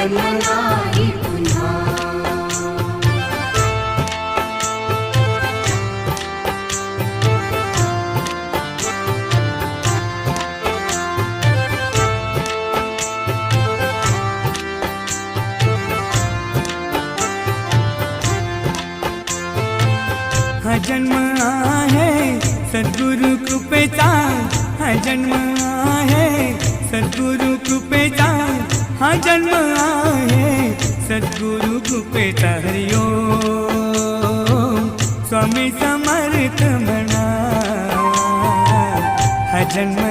जन्म नाही पुन्हा। हा जन्म आहे सद्गुरु कृपेचा, हा जन्म आहे सद्गुरु कृपेचा, हा जन्म आहे सद्गुरु कृपेचा। हरि ओम स्वामी समर्थ म्हणा, हा जन्म